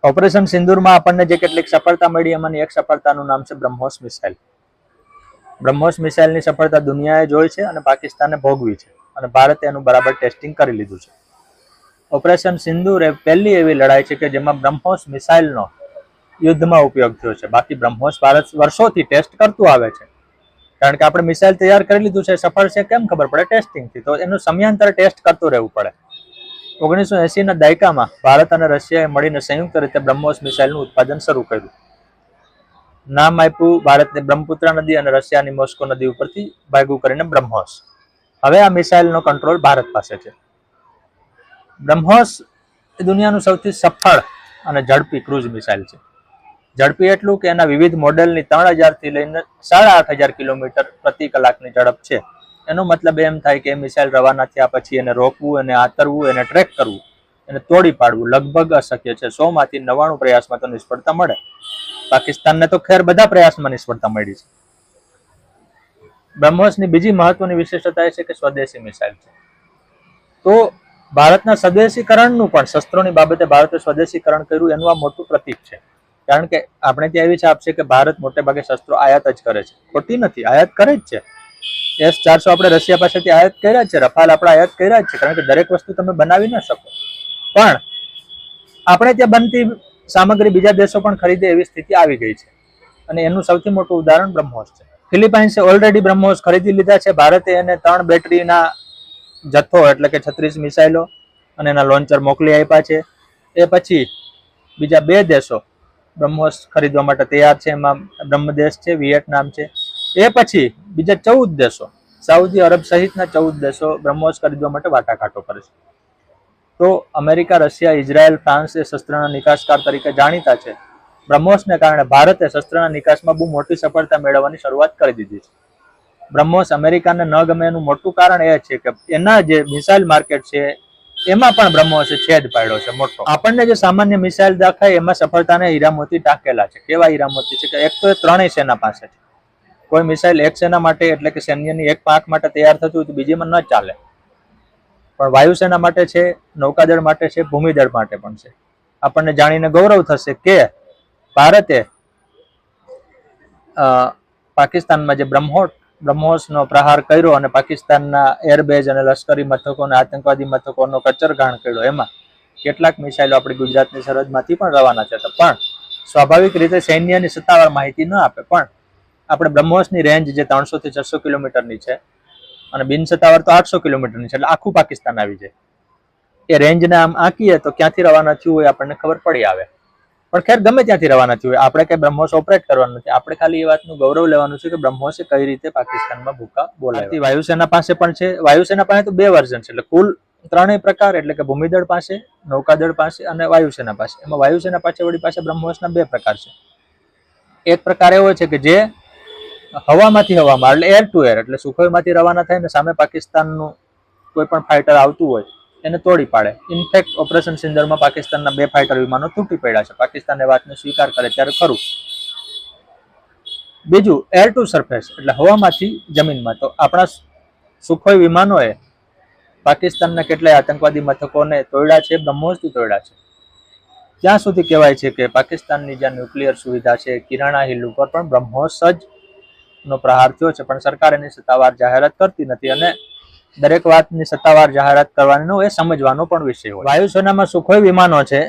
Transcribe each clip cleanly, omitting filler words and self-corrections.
Operation સિંદૂરમાં આપણને જે કેટલીક સફળતા મળી એમાંની એક સફળતાનું નામ છે બ્રહ્મોસ મિસાઇલ. બ્રહ્મોસ મિસાઇલની સફળતા દુનિયાએ જોઈ છે અને પાકિસ્તાને ભોગવી છે અને ભારતે એનું બરાબર ટેસ્ટિંગ કરી લીધું છે. ઓપરેશન સિંદૂર એ પહેલી એવી લડાઈ છે કે જેમાં બ્રહ્મોસ મિસાઇલનો યુદ્ધમાં ઉપયોગ થયો છે. બાકી બ્રહ્મોસ ભારત વર્ષોથી ટેસ્ટ કરતું આવે છે, કારણ કે આપણે મિસાઇલ તૈયાર કરી લીધું છે, સફળ છે કેમ ખબર પડે? ટેસ્ટિંગથી. તો એનું સમયાંતરે ટેસ્ટ કરતું રહેવું પડે. 1980ના દાયકામાં ભારત અને રશિયાએ મળીને સંયુક્ત રીતે બ્રહ્મોસ મિસાઇલનું ઉત્પાદન શરૂ કર્યું. નામ આપ્યું ભારતની બ્રહ્મપુત્ર નદી અને રશિયાની મોસ્કો નદી ઉપરથી ભાગ્યું કરીને બ્રહ્મોસ. હવે આ મિસાઇલનો કંટ્રોલ ભારત પાસે છે. બ્રહ્મોસ એ દુનિયાનું સૌથી સફળ અને ઝડપી ક્રૂઝ મિસાઇલ છે. ઝડપી એટલું કે એના વિવિધ મોડેલની 3000 થી લઈને 8500 કિલોમીટર પ્રતિ કલાકની ઝડપ છે. એનો મતલબ એમ થાય કે એ મિસાઇલ રવાના થયા પછી એને રોકવું, એને આતરવું, એને ટ્રેક કરવું, એને તોડી પાડવું લગભગ અશક્ય છે. 100 માંથી 99 પ્રયાસમાં તો નિષ્ફળતા મળે. પાકિસ્તાનને તો ખેર બધા પ્રયાસમાં નિષ્ફળતા મળી છે. બ્રહ્મોસની બીજી મહત્વની વિશેષતા એ છે કે સ્વદેશી મિસાઇલ છે. તો ભારતના સ્વદેશીકરણનું પણ, શસ્ત્રોની બાબતે ભારતે સ્વદેશીકરણ કર્યું એનું આ મોટું પ્રતીક છે. કારણ કે આપણે ત્યાં એવી છાપ છે કે ભારત મોટે ભાગે શસ્ત્રો આયાત જ કરે છે. ખોટી નથી, આયાત કરે જ છે. S-400 આપણે રશિયા પાસેથી આયાત કર્યા છે, રફાલ આપણે આયાત કર્યા જ છે, કારણ કે દરેક વસ્તુ તમે બનાવી ન શકો. પણ આપણે ત્યાં બનતી સામગ્રી બીજા દેશો પણ ખરીદે એવી સ્થિતિ આવી ગઈ છે, અને એનું સૌથી મોટું ઉદાહરણ બ્રહ્મોસ છે. ફિલિપાઇન્સે ઓલરેડી બ્રહ્મોસ ખરીદી લીધા છે. ભારતે એને 3 બેટરીના જથ્થો એટલે કે 36 મિસાઇલો અને એના લોન્ચર મોકલી આપ્યા છે. એ પછી બીજા 2 દેશો બ્રહ્મોસ ખરીદવા માટે તૈયાર છે. એમાં બ્રહ્મદેશ છે, વિયેટનામ છે. એ પછી બીજા 14 દેશો, સાઉદી અરબ સહિતના 14 દેશો બ્રહ્મોસ ખરીદવા માટે વાટાઘાટો કરે છે. તો અમેરિકા, રશિયા, ઇઝરાયલ, ફ્રાન્સ એ શસ્ત્રના નિકાસકાર તરીકે જાણીતા છે. બ્રહ્મોસને કારણે ભારતે શસ્ત્રના નિકાસમાં બહુ મોટી સફળતા મેળવવાની શરૂઆત કરી દીધી છે. બ્રહ્મોસ અમેરિકાને ન ગમે એનું મોટું કારણ એ છે કે એના જે મિસાઇલ માર્કેટ છે એમાં પણ બ્રહ્મોસે છેદ પાડ્યો છે મોટો. આપણને જે સામાન્ય મિસાઇલ દેખાય એમાં સફળતાને હીરામોતી ટાંકેલા છે. કેવા હીરામોતી છે કે એક તો એ ત્રણેય સેના પાસે છે. કોઈ મિસાઇલ એક સેના માટે એટલે કે સૈન્યની એક પાંખ માટે તૈયાર થતું હોય તો બીજીમાં ન ચાલે. પણ વાયુસેના માટે છે, નૌકાદળ માટે છે, ભૂમિદળ માટે પણ છે. આપણને જાણીને ગૌરવ થશે કે ભારતે પાકિસ્તાનમાં જે બ્રહ્મોસનો પ્રહાર કર્યો અને પાકિસ્તાનના એરબેઝ અને લશ્કરી મથકો અને આતંકવાદી મથકોનો કચરઘાણ કર્યો, એમાં કેટલાક મિસાઇલો આપણી ગુજરાતની સરહદમાંથી પણ રવાના છે. પણ સ્વાભાવિક રીતે સૈન્યની સત્તાવાર માહિતી ન આપે. પણ આપણે બ્રહ્મોસની રેન્જ જે 300 થી 600 કિલોમીટરની છે અને બિનસત્તાવાર તો 800 કિલોમીટરની છે, એટલે આખું પાકિસ્તાન આવી જાય. એ રેન્જને આમ આંકીએ તો ક્યાંથી રવાના થયું હોય આપણને ખબર પડી આવે. પણ ખેર ગમે ત્યાંથી રવાના થયું હોય, આપણે કઈ બ્રહ્મોસ ઓપરેટ કરવાનું નથી. આપણે ખાલી એ વાતનું ગૌરવ લેવાનું છે કે બ્રહ્મોસે કઈ રીતે પાકિસ્તાનમાં ભૂકા બોલાવી. વાયુસેના પાસે પણ છે. વાયુસેના પાસે તો 2 વર્ઝન છે, એટલે કુલ 3 પ્રકાર, એટલે કે ભૂમિદળ પાસે, નૌકાદળ પાસે અને વાયુસેના પાસે. એમાં વાયુસેના વળી પાસે બ્રહ્મોસના 2 પ્રકાર છે. એક પ્રકાર એવો છે કે જે હવામાંથી હવામાં, એટલે એર ટુ એર, એટલે સુખોઈમાંથી રવાના થાય ને સામે પાકિસ્તાનનું કોઈ પણ ફાઇટર આવતું હોય એને તોડી પાડે. ઇનફેક્ટ ઓપરેશન સિંદરમાં પાકિસ્તાનના 2 ફાઇટર વિમાનો તૂટી પડ્યા છે. પાકિસ્તાન એ વાતને સ્વીકાર કરે ત્યારે ખરું. બીજું એર ટુ સરફેસ, એટલે હવામાંથી જમીનમાં. તો આપણા સુખોઈ વિમાનોએ પાકિસ્તાનના કેટલાય આતંકવાદી મથકોને તોડ્યા છે, બ્રહ્મોસથી તોડ્યા છે. ત્યાં સુધી કહેવાય છે કે પાકિસ્તાનની જ્યાં ન્યુક્લિયર સુવિધા છે, કિરાણા હિલ ઉપર પણ બ્રહ્મોસ જ નો પ્રહાર થયો છે. પણ સરકાર એની સત્તાવાર જાહેરાત કરતી નથી, અને દરેક વાતની સત્તાવાર જાહેરાત કરવાનો એ સમજવાનો પણ વિષય હોય. વાયુસેનામાં સુખોઈ વિમાનો છે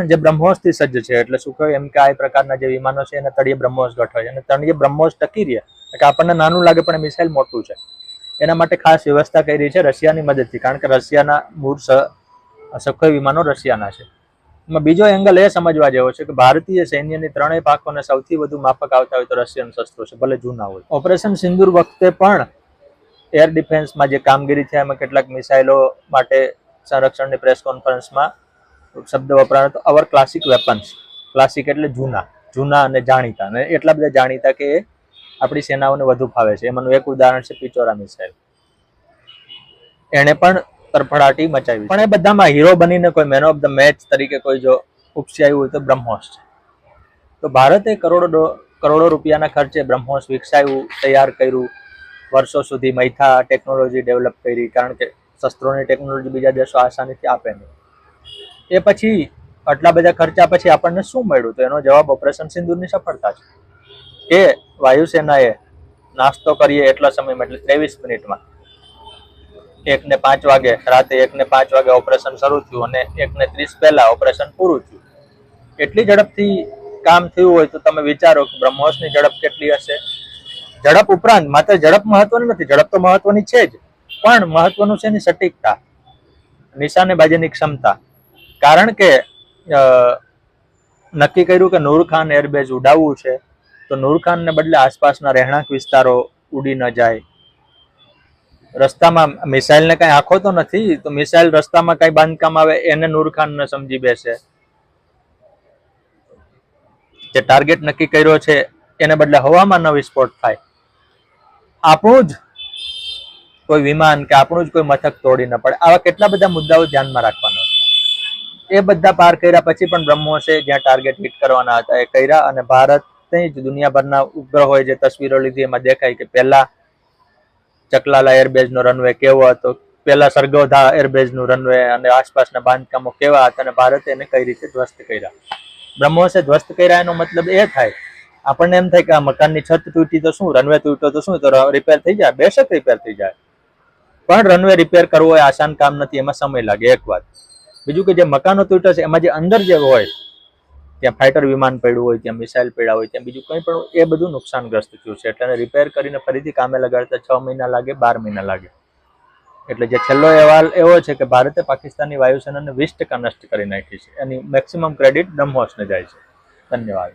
જે બ્રહ્મોસથી સજ્જ છે. એટલે સુખોઈ MKI પ્રકારના જે વિમાનો છે એને તળિયે બ્રહ્મોસ ગોઠવાય, અને તળિયે બ્રહ્મોસ ટકી રહે. એટલે આપણને નાનું લાગે પણ મિસાઇલ મોટું છે. એના માટે ખાસ વ્યવસ્થા કરી છે રશિયાની મદદથી, કારણ કે રશિયાના મૂળ સુખોઈ વિમાનો રશિયાના છે. એમાં બીજો એંગલ એ સમજવા જેવો છે કે ભારતીય સૈન્યની 3 પાંખોને સૌથી વધુ માફક આવતા હોય તો રશિયન શસ્ત્રો છે, ભલે જૂના હોય. ઓપરેશન સિંદૂર વખતે પણ એર ડિફેન્સમાં જે કામગીરી છે એમાં કેટલાક મિસાઇલો માટે સંરક્ષણની પ્રેસ કોન્ફરન્સમાં શબ્દ વપરાયો હતો, અવર ક્લાસિક વેપન્સ. ક્લાસિક એટલે જૂના અને જાણીતા, અને એટલા બધા જાણીતા કે એ આપણી સેનાઓને વધુ ફાવે છે. એમાંનું એક ઉદાહરણ છે પિચોરા મિસાઇલ. એને પણ તરફડાટી મચાવી. પણ એ બધામાં હીરો બનીને કોઈ મેન ઓફ ધ મેચ તરીકે કોઈ જો ઉપસી આવ્યું હોય તો બ્રહ્મોસ છે. તો ભારતે કરોડો રૂપિયાના ખર્ચે બ્રહ્મોસ વિકસાવ્યું, તૈયાર કર્યું, વર્ષો સુધી મૈથા ટેકનોલોજી ડેવલપ કરી, કારણ કે શસ્ત્રોની ટેકનોલોજી બીજા દેશો આસાનીથી આપે નહીં. એ પછી આટલા બધા ખર્ચા પછી આપણને શું મળ્યું? તો એનો જવાબ ઓપરેશન સિંદૂરની સફળતા છે. કે વાયુસેનાએ નાસ્તો કરીએ એટલા સમયમાં, એટલે 23 મિનિટમાં 1:05 વાગે, રાતે 1:05 વાગે ઓપરેશન શરૂ થયું અને 1:30 પહેલા ઓપરેશન પૂરું થયું. એટલી ઝડપથી કામ થયું હોય તો તમે વિચારો કે બ્રહ્મોસની ઝડપ કેટલી હશે. ઝડપ ઉપરાંત માત્ર ઝડપ મહત્વની નથી, ઝડપ તો મહત્વની છે જ, પણ મહત્વનું છે એની સટીકતા, નિશાનેબાજીની ક્ષમતા. કારણ કે નક્કી કર્યું કે નૂર ખાન એરબેઝ ઉડાવવું છે, તો નૂર ખાનને બદલે આસપાસના રહેણાંક વિસ્તારો ઉડી ન જાય. રસ્તામાં મિસાઇલને કઈ આંખો તો નથી, તો મિસાઇલ રસ્તામાં કઈ બાંધકામ આવે એને નૂર ખાન ને સમજી બેસે. જે ટાર્ગેટ નક્કી કર્યો છે એને બદલે હવામાં ન વિસ્ફોટ થાય. આપણું જ કોઈ વિમાન કે આપણું જ કોઈ મથક તોડી ન પડે. આવા કેટલા બધા મુદ્દાઓ ધ્યાનમાં રાખવાના. એ બધા પાર કર્યા પછી પણ બ્રહ્મોસે જ્યાં ટાર્ગેટ હિટ કરવાના હતા એ કર્યા. અને ભારતની જ દુનિયાભરના ઉપગ્રહોએ જે તસવીરો લીધી એમાં દેખાય કે પહેલા ચકલાલા એરબેઝ નો રનવે કેવો હતો, પહેલા સરગોધા એરબેઝ નું રનવે અને આસપાસના બાંધકામો કેવા હતા, અને ભારતે એને કઈ રીતે ધ્વસ્ત કર્યા. બ્રહ્મોસે ધ્વસ્ત કર્યા એનો મતલબ એ થાય, આપણને એમ થાય કે આ મકાનની છત તૂટી તો શું, રનવે તૂટ્યો તો શું, તો રિપેર થઈ જાય. બેશક રિપેર થઈ જાય, પણ રનવે રિપેર કરવો એ આસાન કામ નથી, એમાં સમય લાગે. એક વાત. બીજું કે જે મકાનો તૂટ્યા છે એમાં જે અંદર જે હોય, ત્યાં ફાઇટર વિમાન પડ્યું હોય, ત્યાં મિસાઇલ પડ્યા હોય, ત્યાં બીજું કંઈ પણ, એ બધું નુકસાનગ્રસ્ત થયું છે. એટલે રિપેર કરીને ફરીથી કામે લગાડતા 6 મહિના લાગે, 12 મહિના લાગે. એટલે જે છેલ્લો અહેવાલ એવો છે કે ભારતે પાકિસ્તાનની વાયુસેનાને 20% નષ્ટ કરી નાખી છે. એની મેક્સિમમ ક્રેડિટ બ્રહ્મોસને જાય છે. ધન્યવાદ.